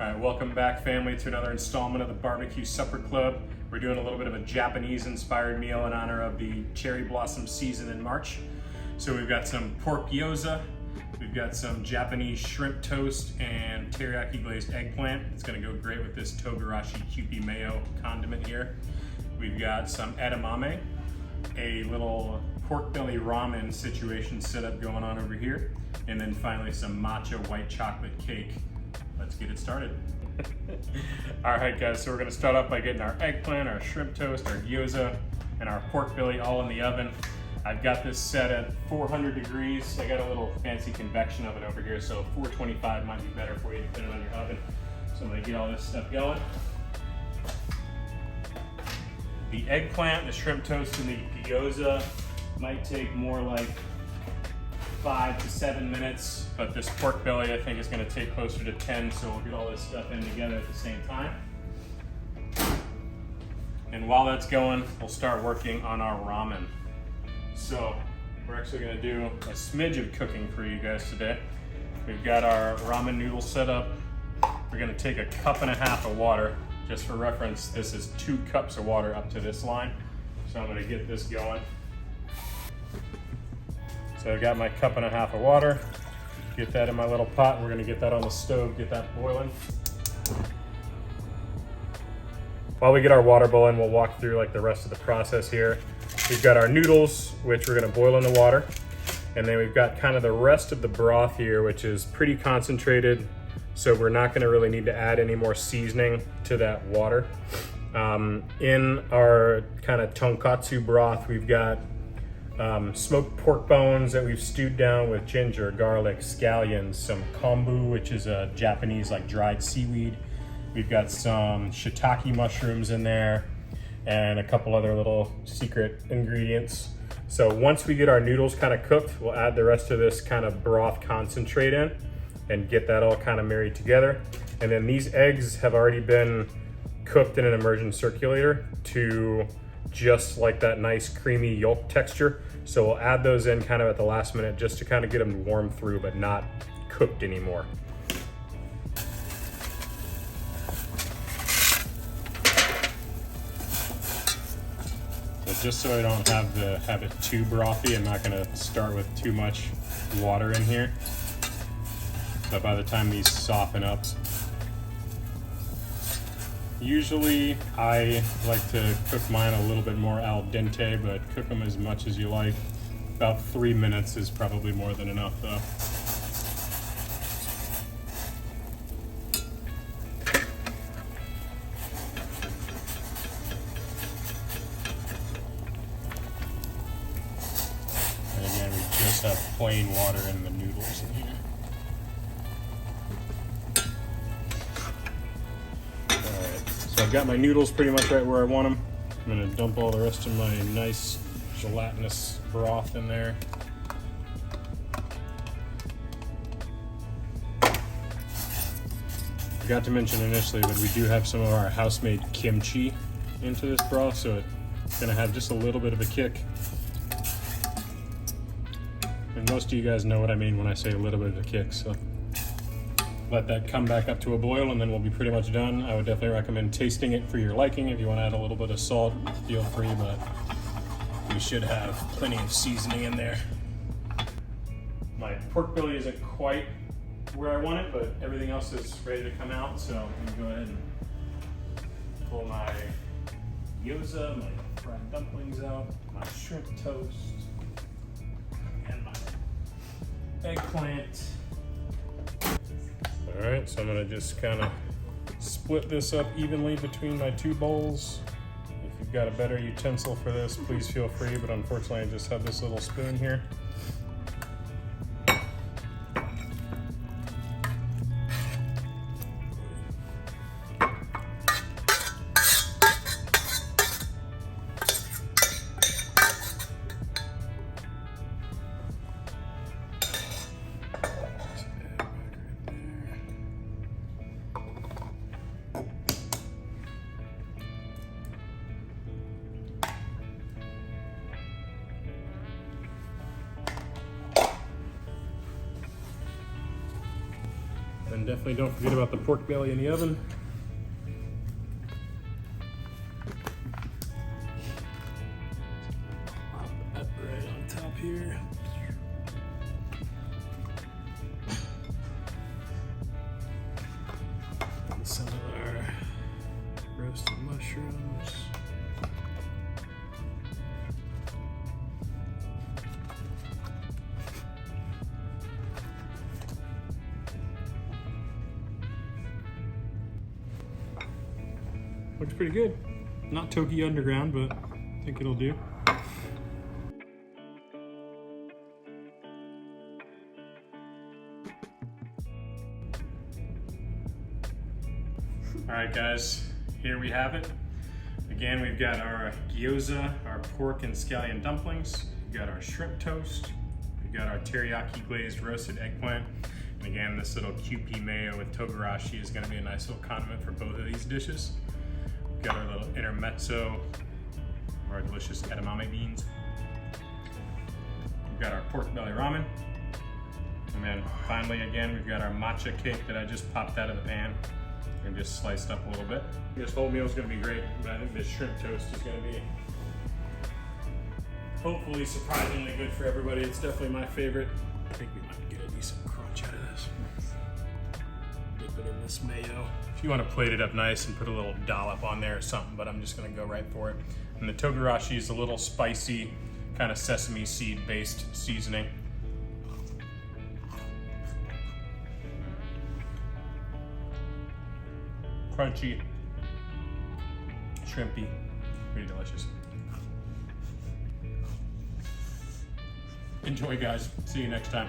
All right, welcome back, family, to another installment of the Barbecue Supper Club. We're doing a little bit of a Japanese-inspired meal in honor of the cherry blossom season in March. So we've got some pork gyoza, we've got some Japanese shrimp toast, and teriyaki-glazed eggplant. It's gonna go great with this Togarashi and Kewpie mayo condiment here. We've got some edamame, a little pork belly ramen situation set up going on over here, and then finally some matcha white chocolate cake. Let's get it started. All right, guys, so we're gonna start off by getting our eggplant, our shrimp toast, our gyoza, and our pork belly all in the oven. I've got this set at 400 degrees. I got a little fancy convection oven over here, so 425 might be better for you to put it on your oven. So I'm gonna get all this stuff going. The eggplant, the shrimp toast, and the gyoza might take more like 5 to 7 minutes, but this pork belly I think is going to take closer to 10, so we'll get all this stuff in together at the same time. And while that's going, we'll start working on our ramen. So we're actually going to do a smidge of cooking for you guys today. We've got our ramen noodles set up. We're going to take a cup and a half of water. Just for reference, this is 2 cups of water up to this line. So I'm going to get this going. So I've got my cup and a half of water. Get that in my little pot. We're gonna get that on the stove, get that boiling. While we get our water boiling, we'll walk through like the rest of the process here. We've got our noodles, which we're gonna boil in the water. And then we've got kind of the rest of the broth here, which is pretty concentrated. So we're not gonna really need to add any more seasoning to that water. In our kind of tonkotsu broth, we've got smoked pork bones that we've stewed down with ginger, garlic, scallions, some kombu, which is a Japanese like dried seaweed. We've got some shiitake mushrooms in there and a couple other little secret ingredients. So once we get our noodles kind of cooked, we'll add the rest of this kind of broth concentrate in and get that all kind of married together. And then these eggs have already been cooked in an immersion circulator to just like that nice creamy yolk texture. So we'll add those in kind of at the last minute just to kind of get them warm through, but not cooked anymore. So just so I don't have it too brothy, I'm not gonna start with too much water in here. But by the time these soften up, usually I like to cook mine a little bit more al dente, but cook them as much as you like. About 3 minutes is probably more than enough though. And again, we just have plain water in the noodles in here. I've got my noodles pretty much right where I want them. I'm gonna dump all the rest of my nice gelatinous broth in there. Forgot to mention initially, but we do have some of our house-made kimchi into this broth, so it's gonna have just a little bit of a kick. And most of you guys know what I mean when I say a little bit of a kick, so let that come back up to a boil and then we'll be pretty much done. I would definitely recommend tasting it for your liking. If you want to add a little bit of salt, feel free, but you should have plenty of seasoning in there. My pork belly isn't quite where I want it, but everything else is ready to come out. So I'm gonna go ahead and pull my gyoza, my fried dumplings out, my shrimp toast, and my eggplant. All right, so I'm gonna just kind of split this up evenly between my 2 bowls. If you've got a better utensil for this, please feel free, but unfortunately I just have this little spoon here. Definitely don't forget about the pork belly in the oven. Pop that right on top here. And some of our roasted mushrooms. Looks pretty good. Not Toki Underground, but I think it'll do. All right, guys, here we have it. Again, we've got our gyoza, our pork and scallion dumplings. We've got our shrimp toast. We've got our teriyaki-glazed roasted eggplant. And again, this little Kewpie mayo with Togarashi is gonna be a nice little condiment for both of these dishes. We've got our little intermezzo of our delicious edamame beans. We've got our pork belly ramen. And then finally, again, we've got our matcha cake that I just popped out of the pan and just sliced up a little bit. This whole meal is gonna be great, but I think this shrimp toast is gonna be hopefully surprisingly good for everybody. It's definitely my favorite. I think we might get a decent crunch out of this. Dip it in this mayo. If you want to plate it up nice and put a little dollop on there or something, but I'm just gonna go right for it. And the Togarashi is a little spicy, kind of sesame seed based seasoning. Crunchy, shrimpy, pretty delicious. Enjoy, guys. See you next time.